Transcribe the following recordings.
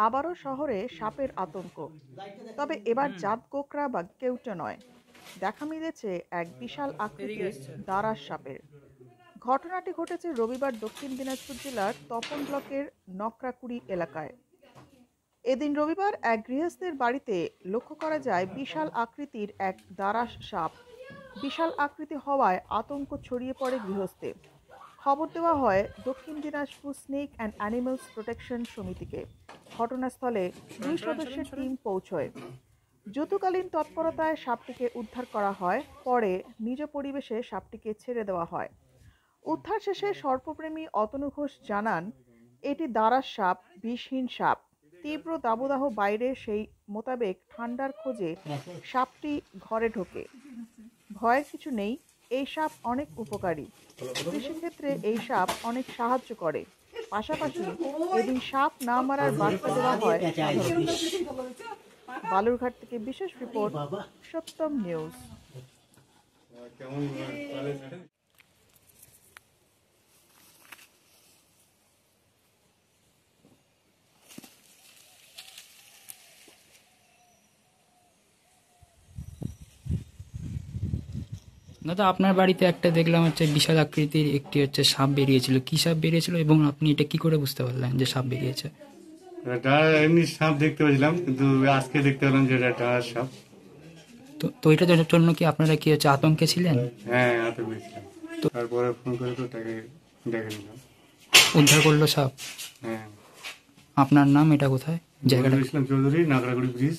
আবারও শহরে সাপের আতঙ্ক। তবে এবার জাত কোকড়া বা কেউটে নয়, দেখা মিলেছে এক বিশাল আকৃতির দারাস সাপের। ঘটনাটি ঘটেছে রবিবার দক্ষিণ দিনাজপুর জেলার তপন ব্লকের নকরাকুড়ি এলাকায়। এদিন রবিবার এক গৃহস্থের বাড়িতে লক্ষ্য করা যায় বিশাল আকৃতির এক দারাস সাপ। বিশাল আকৃতি হওয়ায় আতঙ্ক ছড়িয়ে পড়ে গৃহস্থে। খবর দেওয়া হয় Dakshin Dinajpur snake and animals protection সমিতিকে। ঘটনাস্থলে 2 সদস্যের টিম পৌঁছয়। যুদ্ধকালীন তৎপরতায় সাপটিকে উদ্ধার করা হয়, পরে নিজ পরিবেশে সাপটিকে ছেড়ে দেওয়া হয়। উদ্ধার শেষে সর্পপ্রেমী অতনু ঘোষ জানান, এটি দারাস সাপ, বিষহীন সাপ। তীব্র দাবদাহ বাইরে, সেই মোতাবেক ঠান্ডার খোঁজে সাপটি ঘরে ঢোকে। ভয়ের কিছু নেই, এই সাপ অনেক উপকারী। কৃষিক্ষেত্রে এই সাপ অনেক সাহায্য করে। পাশাপাশি এদিন সাপ না মারার বার্তা দেওয়া হয়। বালুরঘাট থেকে বিশেষ রিপোর্ট, সত্যম নিউজ। দাদা, আপনার বাড়িতে একটা দেখলাম হচ্ছে বিশাল আকৃতির একটি হচ্ছে সাপ বেরিয়েছিল। কি সাপ বেরিয়েছিল এবং আপনি এটা কি করে বুঝতে পারলেন যে সাপ বেরিয়েছে? এটা এমনি সাপ দেখতে পেয়েছিলাম, কিন্তু আজকে দেখতে পেলাম যে এটা একটা সাপ। তো এটার জন্য কি আপনারা কি হচ্ছে আতঙ্কে ছিলেন? হ্যাঁ, আতঙ্কে ছিলাম। তারপরে ফোন করে তো তাকে ডেকে নিলাম। উদ্ধার করলো সাপ? হ্যাঁ। আপনার নাম? এটা কোথায় জায়গাটা? ইসলাম চৌধুরী, নাগরাগুড়ি ব্রিজ।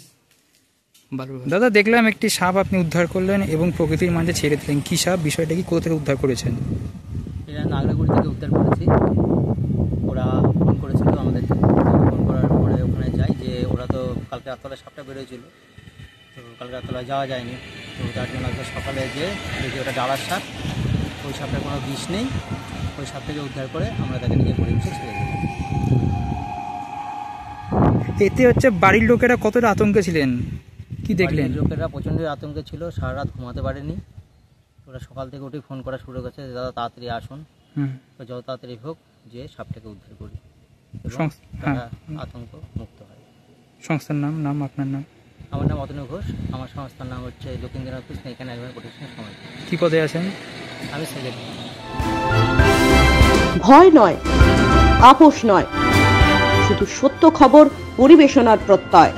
দাদা, দেখলাম একটি সাপ আপনি উদ্ধার করলেন এবং প্রকৃতির মাঝে ছেড়ে দিলেন। কি সাপ, বিষয়টা কি, কোথা থেকে উদ্ধার করেছেন? এটা নাগরাগুড়ি থেকে উদ্ধার করেছি। ওরা ফোন করেছিল আমাদেরকে, ফোন করার পরে ওখানে যাই যে ওরা তো কালকে রাতবেলা সাপটা বেরোয়েছিল, তো কালকে রাতবেলা যাওয়া যায়নি। তো তার জন্য আজকে সকালে যে দেখি ওটা ডালার সাপ, ওই সাপটার কোনো বিষ নেই। ওই সাপটাকে উদ্ধার করে আমরা তাকে নিজের পরিবেশে ছেড়ে দিই। এতে হচ্ছে বাড়ির লোকেরা কতটা আতঙ্কে ছিলেন, কি দেখলেন? লোকেরা প্রচণ্ড আতঙ্কে ছিল, সারা রাত ঘুমাতে পারেনি। ওরা সকাল থেকে উঠে ফোন করা শুরু করেছে, দাদা তাড়াতাড়ি আসুন, তো যত তাড়াতাড়ি হোক যে সাপটাকে উদ্ধার করি, তারা আতঙ্ক মুক্ত হয়। সংস্থার নাম? আপনার নাম? আমার নাম অতনু ঘোষ। আমার সংস্থার নাম হচ্ছে দক্ষিণ Dinajpur snake and animal protection সমিতি। কি পদে আছেন? আমি সেক্রেটারি। ভয় নয়, আপোষ নয়, শুধু সত্য খবর পরিবেশনার প্রত্যয়।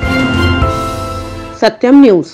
সত্যম নিউজ।